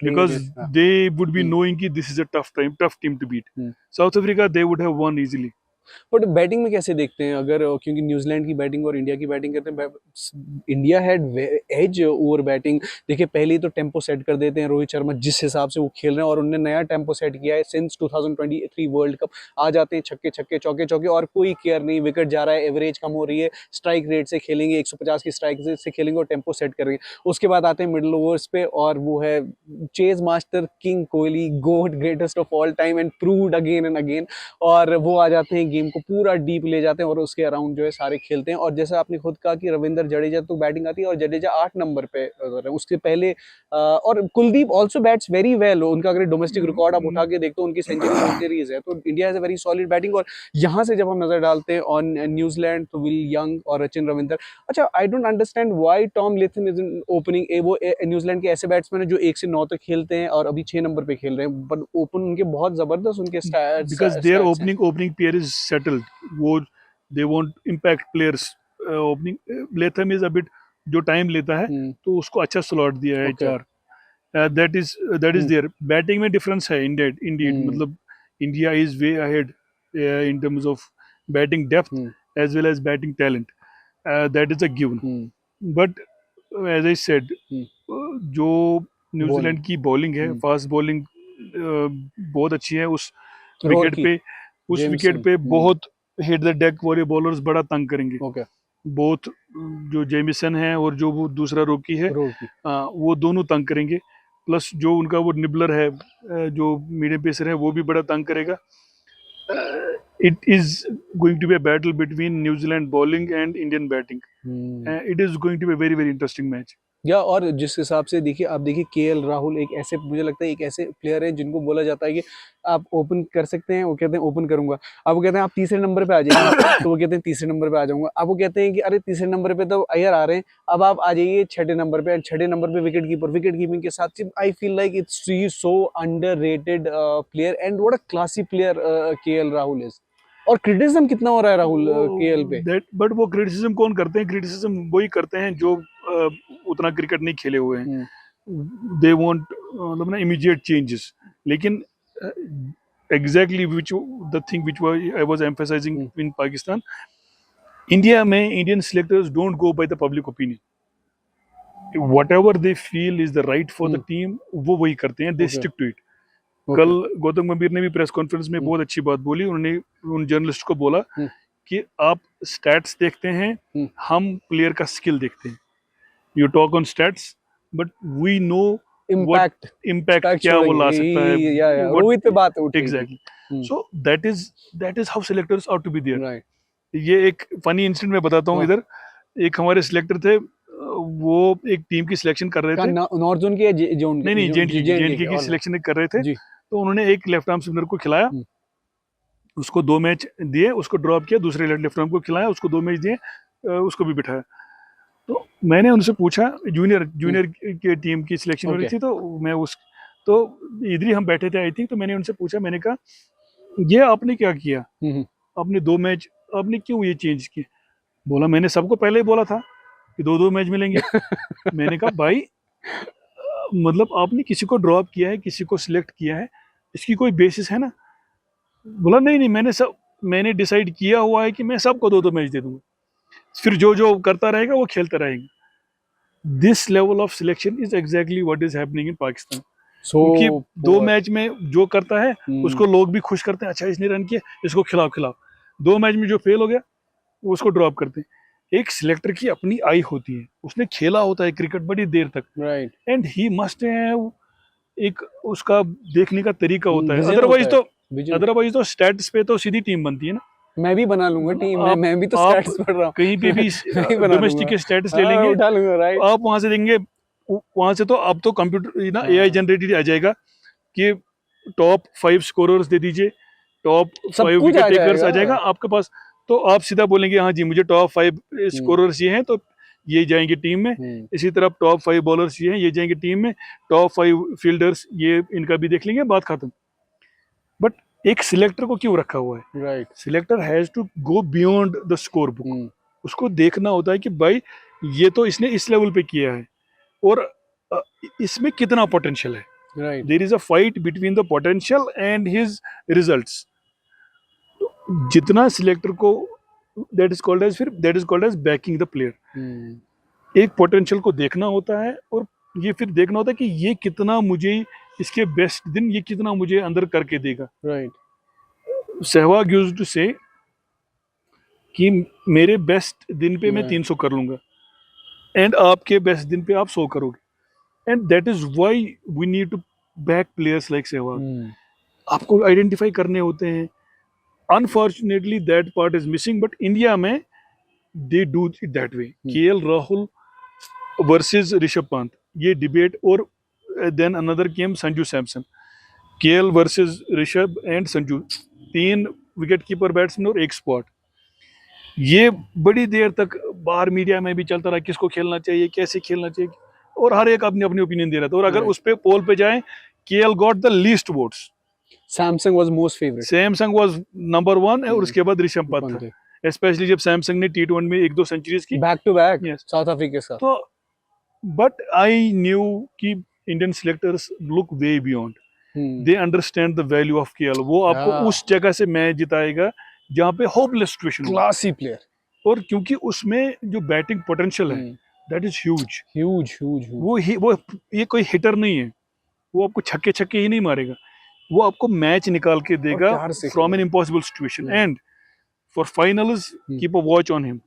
because they would be knowing कि this is a tough team to beat. South Africa, they would have won easily. But batting में कैसे देखते हैं अगर, क्योंकि न्यूजीलैंड की बैटिंग और इंडिया की बैटिंग करते हैं, India had edge over batting. देखिए पहले ही तो टेम्पो सेट कर देते हैं रोहित शर्मा, जिस हिसाब से वो खेल रहे हैं, और उन्होंने नया टेम्पो सेट किया है सिंस 2023 वर्ल्ड कप। आ जाते हैं छक्के छक्के चौके चौके और कोई केयर नहीं, विकेट जा रहा है, एवरेज कम हो रही है, स्ट्राइक रेट से खेलेंगे, 150 की स्ट्राइक रेट से खेलेंगे और टेम्पो सेट करेंगे। उसके बाद आते हैं मिडिल ओवर्स पे, और वो है chase master king Kohli, GOAT, greatest of all time and proved again and again, और वो आ जाते हैं गेम टीम को पूरा डीप ले जाते हैं और उसके अराउंड जो है सारे खेलते हैं। और जैसा आपने खुद कहा कि रविंद्र जडेजा तो बैटिंग आती है और जडेजा 8 नंबर पे उसके पहले और Kuldeep also bats very well. उनका अगर डोमेस्टिक रिकॉर्ड आप उठा के देखते हो उनकी सेंचुरीज है, तो India has a very solid batting. और यहाँ से जब हम नजर डालते हैं ऑन न्यूजीलैंड, तो विल यंग और सचिन रविंद्र। अच्छा, आई don't understand why Tom Latham is opening. वो न्यूजीलैंड के ऐसे बैट्समैन है जो 1 से 9 तक खेलते हैं और अभी 6 नंबर पे खेल रहे हैं, बट ओपन उनके बहुत जबरदस्त उनके because their opening pair is settled. वो they won't impact players. Opening Latham is a bit जो टाइम लेता है तो उसको अच्छा स्लॉट दिया है चार. That is there. बैटिंग में डिफरेंस है indeed. मतलब India is way ahead in terms of batting depth as well as batting talent. That is a given. But as I said, जो न्यूजीलैंड की बॉलिंग है, फास्ट बॉलिंग बहुत अच्छी है. उस विकेट पे बहुत हिट द डेक वाले बॉलर्स बड़ा तंग करेंगे. बोथ जो जेमिसन है और जो वो दूसरा रोकी है, वो दोनों तंग करेंगे. प्लस जो उनका वो निबलर है, जो मीडियम पेसर है, वो भी बड़ा तंग करेगा. It is going to be a battle between New Zealand bowling and Indian batting. It is going to be a very very interesting match. या और जिस हिसाब से देखिए, आप देखिए केएल राहुल एक ऐसे, मुझे लगता है एक ऐसे प्लेयर है जिनको बोला जाता है कि आप ओपन कर सकते हैं. वो कहते हैं ओपन करूंगा. अब वो कहते हैं आप तीसरे नंबर पे आ जाइए, तो वो कहते हैं तीसरे नंबर पे आ जाऊंगा. अब वो कहते हैं कि अरे तीसरे नंबर पे तो अय्यर आ रहे हैं, अब आप आ जाइए छठे नंबर पे. छठे नंबर पे विकेट कीपिंग के साथ I feel like it's so underrated player and what a classy player KL Rahul is. और क्रिटिसिज्म कितना हो रहा है राहुल केएल पे. बट वो क्रिटिसिज्म कौन करते हैं? क्रिटिसिज्म वही करते हैं जो उतना क्रिकेट नहीं खेले हुए हैं. दे वांट मतलब ना इमीडिएट चेंजेस. लेकिन exactly which the thing which I was emphasising in Pakistan, India में Indian selectors don't go by the public opinion. Whatever they feel is the right for the team, वो वही करते हैं. They stick to it. कल गौतम गंभीर ने भी प्रेस कॉन्फ्रेंस में बहुत अच्छी बात बोली. उन्होंने उन जर्नलिस्ट को बोला कि आप स्टैट्स देखते हैं, हम प्लेयर का स्किल देखते हैं. You talk on stats but we know impact क्या वो ला सकता है. रोहित पे बात है. Exactly. So that is how selectors are to be there. ये एक फनी इंसिडेंट मैं बताता हूँ. इधर एक हमारे सिलेक्टर थे, वो एक टीम की सिलेक्शन कर रहे थे. नॉर्थ जोन की या जोन? नहीं, जेएनके की सिलेक्शन कर रहे थे. तो उन्होंने एक लेफ्ट आर्म स्पिनर को खिलाया, उसको 2 मैच दिए, उसको ड्रॉप किया. दूसरे लेफ्ट आर्म को खिलाया, उसको 2 मैच दिए, उसको भी बिठाया. तो मैंने उनसे पूछा, जूनियर की टीम की सिलेक्शन हो रही थी, तो मैं तो इधर ही हम बैठे थे आई थिंक. तो मैंने उनसे पूछा, मैंने कहा ये आपने क्या किया, आपने 2 मैच आपने क्यों ये चेंज किए? बोला मैंने सबको पहले ही बोला था कि 2-2 मैच मिलेंगे. मैंने कहा भाई मतलब आपने किसी को ड्रॉप किया है, किसी को सिलेक्ट किया है, इसकी कोई बेसिस है ना? बोला नहीं, मैंने डिसाइड किया हुआ है कि मैं सबको 2-2 मैच दे दूंगा, फिर जो करता रहेगा वो खेलता रहेगा. This level of selection is exactly what is happening in Pakistan. क्योंकि 2 मैच में जो करता है उसको लोग भी खुश करते हैं. अच्छा इसने रन किया, इसको खिलाओ. 2 मैच में जो फेल हो गया उसको ड्रॉप करते हैं. एक सिलेक्टर की अपनी आई होती है, उसने खेला होता है क्रिकेट बड़ी देर तक, एंड ही मस्ट हैव एक उसका देखने का तरीका होता है. अदरवाइज तो स्टैट्स पे तो सीधी टीम बनती है ना. मैं भी बना लूंगा टीम. मैं भी तो स्टैट्स पढ़ रहा हूँ. कहीं पे भी डोमेस्टिक के स्टैट्स ले लेंगे, उठा लूंगा. राइट. आप वहां से देंगे, वहां से तो अब तो कंप्यूटर ना एआई जनरेटेड आ जाएगा कि टॉप 5 स्कोरर्स दे दीजिए, टॉप 5 विकेट टेकर्स आ जाएगा आपके पास. तो आप सीधा बोलेंगे हाँ जी मुझे टॉप 5 स्कोरर्स ये हैं तो ये जाएंगे टीम में. इसी तरह टॉप 5 बॉलर्स ये हैं, ये जाएंगे टीम में. टॉप 5 फील्डर्स ये इनका भी देख लेंगे, बात खत्म. बट एक सिलेक्टर को क्यों रखा हुआ है? Right. Selector has to go beyond the score book. उसको देखना होता है कि भाई ये तो इसने इस लेवल पे किया है और इसमें कितना पोटेंशियल है. Right. There is a fight between the potential and his results. जितना सिलेक्टर को that is called as backing the player. एक पोटेंशियल को देखना होता है और ये फिर देखना होता है कि ये कितना मुझे इसके बेस्ट दिन ये कितना मुझे अंदर करके देगा. राइट. सहवाग यूज्ड टू से कि मेरे बेस्ट दिन पे मैं 300 कर लूंगा एंड आपके बेस्ट दिन पे आप 100 करोगे. And that is why we need to back players like Sehwag. आपको आइडेंटिफाई करने होते हैं unfortunately that part is missing, but India में they do it that way. KL Rahul versus Rishabh Pant, ये डिबेट. और then another game Sanju Samson. KL versus Rishabh and Sanju, 3 wicket keeper batsman और 1 स्पॉट. ये बड़ी देर तक बाहर मीडिया में भी चलता रहा किसको खेलना चाहिए, कैसे खेलना चाहिए, और हर एक अपनी अपनी ओपिनियन दे रहा था. और अगर उस पे पोल पे जाए, KL got the least votes. Samsung was most favourite. Samsung was number 1 और उसके बाद ऋषभ पंत था. स्पेशली जब सैमसंग ने T20 में 1-2 सेंचुरीज की back to back Yes. South Africa के साथ. तो बट आई न्यू कि Indian selectors look way beyond. They understand the value of KL. वो आपको Yeah. उस जगह से मैच जिताएगा जहाँ पे होपलेस सिचुएशन हो. Classy player. और क्योंकि उसमें जो बैटिंग पोटेंशियल है, दैट इज ह्यूज. ह्यूज. वो ये कोई हिटर नहीं है. वो आपको छक्के छक्के ही नहीं मारेगा, वो आपको मैच निकाल के देगा from an impossible situation. And for finals keep a watch on him,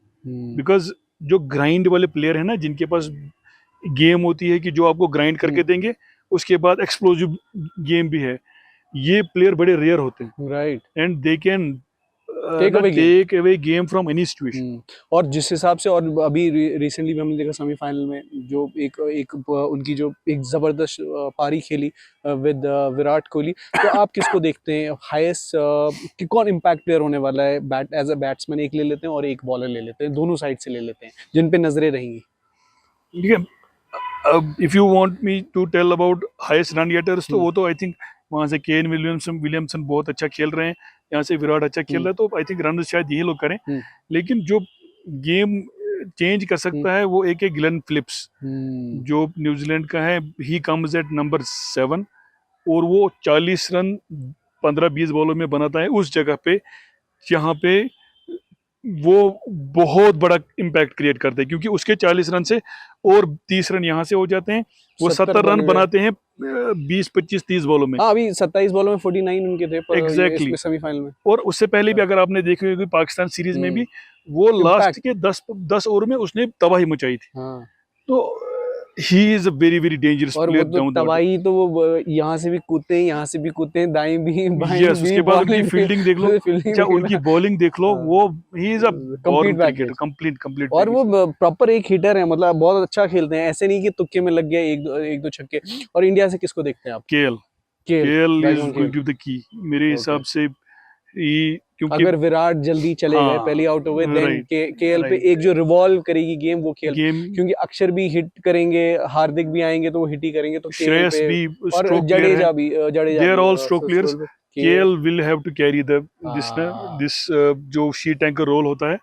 because जो ग्राइंड वाले प्लेयर है ना, जिनके पास गेम होती है कि जो आपको ग्राइंड करके देंगे, उसके बाद एक्सप्लोजिव गेम भी है, ये प्लेयर बड़े रेयर होते हैं. Right. And they can take away game from any situation. और जिस हिसाब से, और अभी रिसेंटली हमने देखा सेमीफाइनल में जो एक उनकी जो एक जबरदस्त पारी खेली विद विराट कोहली. तो आप किसको देखते हैं हाईएस्ट, कि कौन इम्पैक्ट प्लेयर होने वाला है बैट एज अ बैट्समैन? एक ले लेते हैं और एक बॉलर ले लेते हैं, दोनों साइड से ले लेते हैं जिन पे नजरें रहेंगी. ठीक है. If you want me to tell about highest run getters, तो वो तो आई थिंक वहां से केन विलियमसन बहुत अच्छा खेल रहे हैं, यहाँ से विराट अच्छा खेल रहा है, तो आई थिंक रन शायद यही लोग करें. लेकिन जो गेम चेंज कर सकता है वो एक ग्लेन फिलिप्स, जो न्यूजीलैंड का है. ही कम्स एट नंबर 7 और वो 40 रन 15-20 बॉलों में बनाता है उस जगह पे जहाँ पे वो बहुत बड़ा इम्पैक्ट क्रिएट करते हैं, क्योंकि उसके 40 रन से और 30 रन यहाँ से हो जाते हैं. वो 70 रन बनाते हैं 20, 25, 30 बॉलों में. अभी 27 बॉलों में 49 उनके थे एग्जैक्टली सेमीफाइनल में. और उससे पहले भी अगर आपने देखे होंगे पाकिस्तान सीरीज में भी वो लास्ट के 10 ओवर में उसने तबाही मचाई थी. तो ही is a very very dangerous player. तो तबाही तो वो यहाँ से भी कूदते हैं, यहाँ से भी कूदते हैं, दाएं भी बाएं भी. उसके बाद उनकी फील्डिंग देख लो, या उनकी बॉलिंग देख लो, वो ही is a complete cricketer, complete. और वो प्रॉपर एक हिटर है, मतलब बहुत अच्छा खेलते हैं. ऐसे नहीं कि तुक्के में लग गए एक दो छक्के. और इंडिया से किसको देखते हैं आप? KL is going to the key मेरे हिसाब से. क्योंकि अगर विराट जल्दी चले गए, पहली आउट हो गए, देन केएल पे एक जो रिवॉल्व करेगी गेम, वो खेल. क्योंकि अक्षर भी हिट करेंगे, हार्दिक भी आएंगे तो वो हिट ही करेंगे, तो श्रेयस भी, और जडेजा भी, they are all stroke players. KL will have to carry this जो शीट एंकर रोल होता है.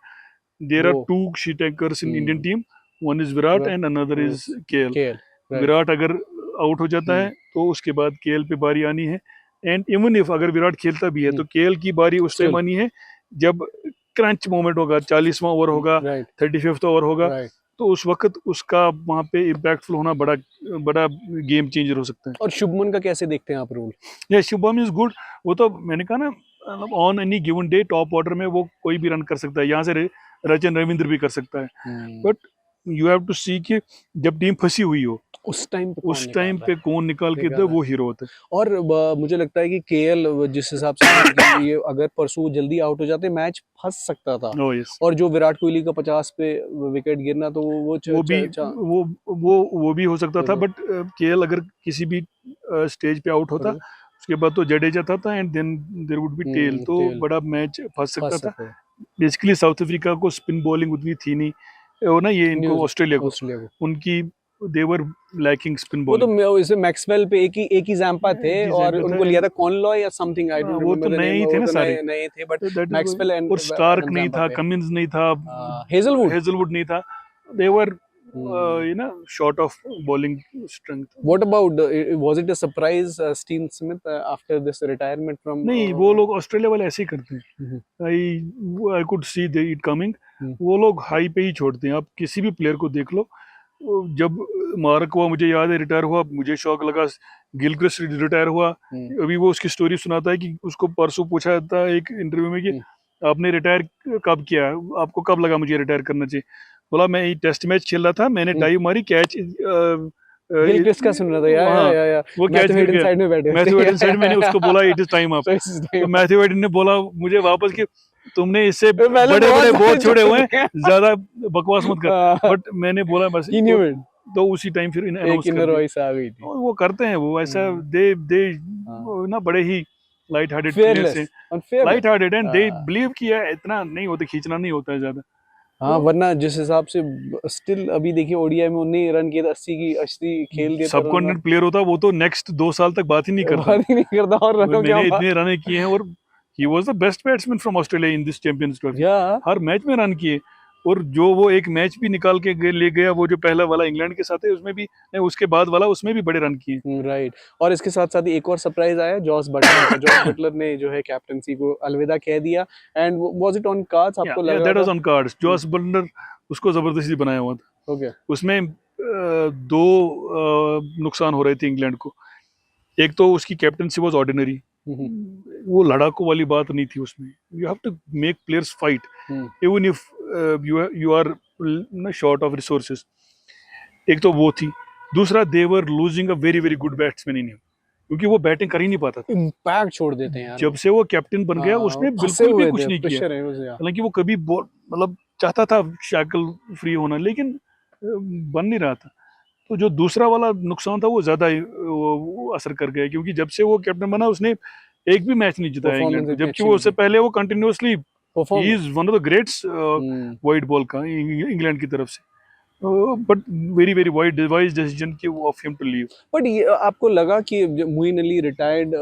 There are 2 sheet anchors in Indian team, one is Virat and another is KL. Virat अगर आउट हो जाता है तो उसके बाद केएल पे बारी आनी है. एंड इवन इफ अगर विराट खेलता भी है तो केएल की बारी उस टाइम आनी है जब क्रंच मोमेंट होगा, 40वां ओवर होगा, 35वां ओवर होगा, तो उस वक्त उसका वहां पे इम्पैक्टफुल होना बड़ा गेम चेंजर हो सकता है. और शुभमन का कैसे देखते हैं आप रोल? Shubham is good. वो तो मैंने कहा ना, on any given day top order में वो कोई भी रन कर सकता है. यहाँ से रचन रविंद्र भी कर सकता है. बट यू हैव टू सी कि जब टीम फंसी हुई हो उस टाइम पे कौन निकाल के दे, वो हीरो होता है. और मुझे लगता है कि केएल जिस हिसाब से ये अगर परसों जल्दी आउट हो जाते मैच फंस सकता था. और जो विराट कोहली का 50 पे विकेट गिरना, तो वो भी हो सकता था. बट केएल अगर किसी भी स्टेज पे आउट होता, उसके बाद तो जडेजा था and then there would be tail, तो बड़ा मैच फंस सकता था. बेसिकली साउथ अफ्रीका को स्पिन बॉलिंग उतनी थी नहीं, वो ना ये इनको ऑस्ट्रेलिया को उनकी देवर लैकिंग स्पिन बॉलिंग. वो तो इसे मैक्सवेल पे एक ही जैम्पा थे और उनको लिया था कॉनलॉय या समथिंग, आई डोंट वो तो नए ही थे ना सारे, नए थे. बट मैक्सवेल एंड और स्टार्क नहीं था, कमिंस नहीं था, हेजलवुड नहीं था. दे वर short of bowling strength. What about was it a surprise Steve Smith after this retirement from? नहीं, वो लोग ऑस्ट्रेलिया वाले ऐसे ही करते हैं. I could see it coming. वो लोग हाई पे ही छोड़ते हैं. आप किसी भी प्लेयर को देख लो, जब मार्क हुआ, मुझे याद है, रिटायर हुआ, मुझे शौक लगा. गिलक्रिस्ट रिटायर हुआ, अभी वो उसकी स्टोरी सुनाता है कि उसको परसों पूछा था एक इंटरव्यू में कि आपने रिटायर कब किया, आपको कब लगा मुझे रिटायर करना चाहिए. बोला मैं टेस्ट मैच खेल रहा था, मैंने डाइव मारी, कैच गिलक्रिस्ट का सुन रहा था यार हाँ, या वो कैच मैथ्यू गिर हेडन गया। साइड में बैठे मैथ्यू हेडन साइड, मैंने उसको बोला इट इज टाइम अप, तो मैथ्यू हेडन ने बोला मुझे वापस कि तुमने इससे पहले बड़े बड़े बहुत सारे छोड़े हुए हैं, छोड़े ज्यादा बकवास मत कर। हाँ, बट मैंने बोला बस he knew it. तो उसी टाइम फिर एक अनाउंस कर इनर दिया। वॉइस आ गई थी। और वो करते हैं वो ऐसा, हम्म, दे हाँ, ना बड़े ही लाइट हार्टेड प्लेयर्स हैं, fearless and fearless. Light hearted, and they हाँ बिलीव किया इतना नहीं होता, खींचना नहीं होता है ज्यादा। हाँ, तो वरना जिस हिसाब से स्टिल अभी देखिए ओडीआई में 19 रन किए थे, 80 खेल दिए तो रन सबकॉन्टिनेंट प्लेयर होता वो तो नेक्स्ट 2 साल तक बात ही नहीं करता। बात ही नहीं करता और रनों क्या मैंने बात। इतने रन किए हैं, और he was the best batsman from Australia in this champions trophy. या हर मैच में रन किए, और जो वो एक मैच भी निकाल के ले गया, वो जो पहला वाला इंग्लैंड के साथ है उसमें भी नहीं, उसके बाद वाला उसमें भी बड़े रन किए। राइट। और इसके साथ साथ ही एक और सरप्राइज आया जॉस बटलर का। जॉस बटलर ने जो है कैप्टनसी को अलविदा कह दिया। And was it on cards, या आपको लग रहा दैट वाज था? On cards. जॉस बटलर उसको जबरदस्ती बनाया हुआ था। ओके। उसमें दो नुकसान हो रहे थे इंग्लैंड को। एक तो उसकी कैप्टनसी वाज ऑर्डिनरी, वो लड़ाकू वाली बात नहीं थी उसमें। You have to make players fight even if you are short of resources. एक तो वो थी। दूसरा, they were losing a very very good batsman in him, क्योंकि वो बैटिंग कर ही नहीं पाता था। इम्पैक्ट छोड़ देते हैं यार जब से वो कैप्टन बन गया उसने फंसे बिल्कुल भी हुए कुछ थे, नहीं किया। प्रेशर है उसे यार। हालांकि वो कभी मतलब चाहता था शैकल फ्री होना, लेकिन बन नहीं रहा था। तो जो दूसरा वाला नुकसान था वो ज्यादा वो असर कर गया, क्योंकि जब से वो कैप्टन बना उसने एक भी मैच नहीं जिताया इंग्लैंड परफॉर्मेंस को, इतनी जबकि अच्छी वो नहीं उससे थी। पहले वो कंटिन्यूअसली ही performance is one of the greats wide ball का इंग्लैंड की तरफ से। But very very wise decision की of him to leave. But ये आपको लगा कि Moeen Ali retired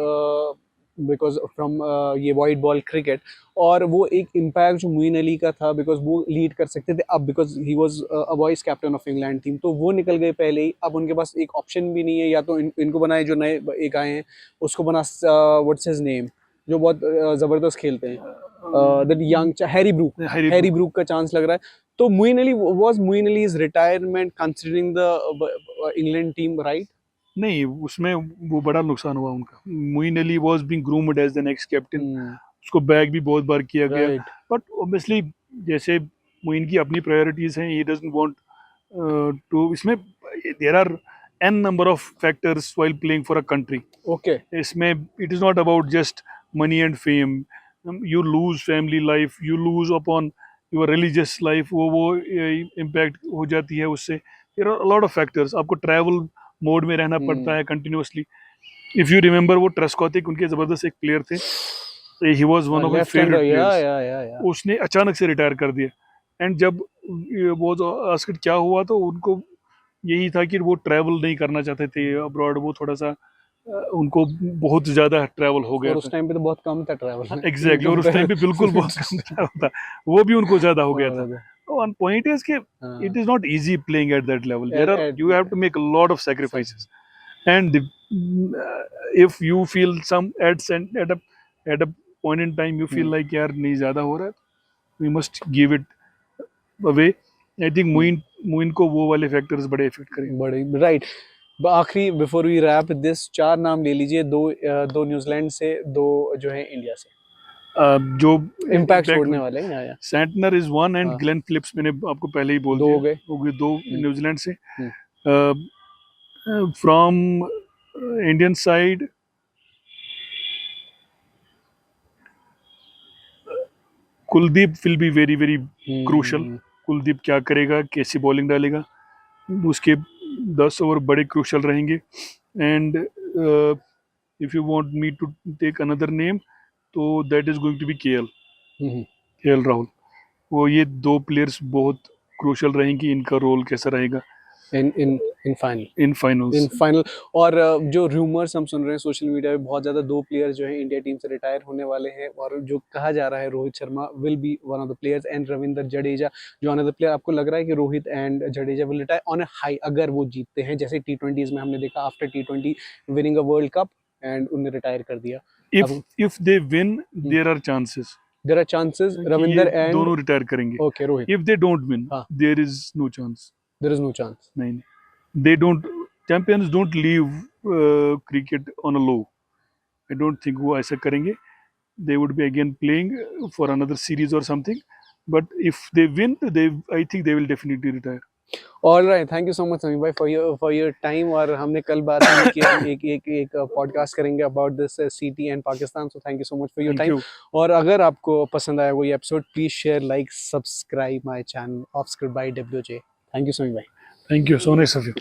because from ये वाइट बॉल क्रिकेट, और वो एक इम्पैक्ट जो मोइन अली का था बिकॉज वो लीड कर सकते थे, अब because he was a vice captain of England team, तो वो निकल गए पहले ही। अब उनके पास एक ऑप्शन भी नहीं है, या तो इनको बनाए जो नए एक आए हैं उसको बना, व्हाट्स हिज नेम, जो बहुत जबरदस्त खेलते हैं, that young Harry Brook. Harry Harry Brook. Brook का चांस लग रहा है। तो मोइन अली वाज मोइन अली's retirement considering the England team, right? नहीं, उसमें वो बड़ा नुकसान हुआ उनका। Moeen Ali was being groomed as the next captain, उसको बैग भी बहुत बार किया गया। Right. बट ऑब्वियसली जैसे मोइन की अपनी प्रायोरिटीज हैं, ही डजंट वांट टू, इसमें there are an number of factors while playing for a country. Okay. इसमें it is not about just money and fame. You lose family life, you lose upon your religious life, वो इम्पैक्ट हो जाती है उससे। There are lot of factors. आपको ट्रैवल मोड में रहना पड़ता है कंटिन्यूअसली। इफ यू रिमेंबर, वो ट्रेस्कॉथिक उनके जबरदस्त एक प्लेयर थे, he was one of my Left-hander. Favourite Yeah, players. yeah, yeah, yeah. उसने अचानक से रिटायर कर दिया। एंड जब वो आस्क्ड क्या हुआ, तो उनको यही था कि वो ट्रैवल नहीं करना चाहते थे अब्रॉड। वो थोड़ा सा उनको बहुत ज्यादा ट्रैवल हो गया और उस था। टाइम पे तो बहुत कम था ट्रैवल इन एग्जैक्टली, और उस टाइम पे बिल्कुल बहुत कम ट्रैवल था, वो भी उनको ज्यादा हो गया था। कंपैरिजन। वन पॉइंट इज कि it is not easy playing at that level. There are, you have to make a lot of sacrifices, and if you feel some at a point in time you feel like यार नहीं ज्यादा हो रहा है, we must give it away. I think Muin को वो वाले फैक्टर्स बड़े इफेक्ट करेंगे। बड़ी राइट। आखिरी बिफोर वी रैप दिस, 4 नाम ले लीजिए, दो न्यूजीलैंड से, दो जो है इंडिया से जो इम्पैक्ट छोड़ने वाले हैं। या सेंटनर इज वन, एंड हाँ। ग्लेन फिलिप्स मैंने आपको पहले ही बोल दो दिया, हो गए। हो गए दो न्यूजीलैंड से। Hmm. From Indian side, Kuldeep will be very very crucial. Kuldeep क्या करेगा, कैसी बॉलिंग डालेगा, उसके 10 ओवर बड़े क्रूशल रहेंगे। And if you want me to take another name, तो that is going to be KL Rahul. वो ये दो प्लेयर्स बहुत क्रूशल रहेंगी, इनका रोल कैसा रहेगा इन फाइनल। In finals. और जो रूमर्स हम सुन रहे हैं सोशल मीडिया पे, बहुत ज्यादा 2 प्लेयर्स जो हैं इंडिया टीम से रिटायर होने वाले हैं, और जो कहा जा रहा है Rohit Sharma will be one of the players, and Ravindra Jadeja जो अनदर प्लेयर। आपको लग रहा है कि Rohit and Jadeja will retire on a high, अगर वो जीतते हैं, जैसे T20s में हमने देखा after T20 winning a world cup, and उन्हें रिटायर कर दिया। If they win, there are chances there are chances कि रविंदर ये एंड दोनों रिटायर करेंगे। Okay Rohit. If they don't win, हाँ। There is no chance. There is no chance. नहीं, they don't, champions don't leave cricket on a low. I don't think वो ऐसा करेंगे। They would be again playing for another series or something, but if they win, I think they will definitely retire. All right, thank you so much Sameer भाई फॉर योर टाइम। और हमने कल बात की कि हम एक पॉडकास्ट करेंगे about this city and Pakistan, so thank you so much for your thank time. You. और अगर आपको पसंद आया कोई episode, please share, like, subscribe my channel of script by WJ। Thank you Sameer भाई। Thank you, so nice of you.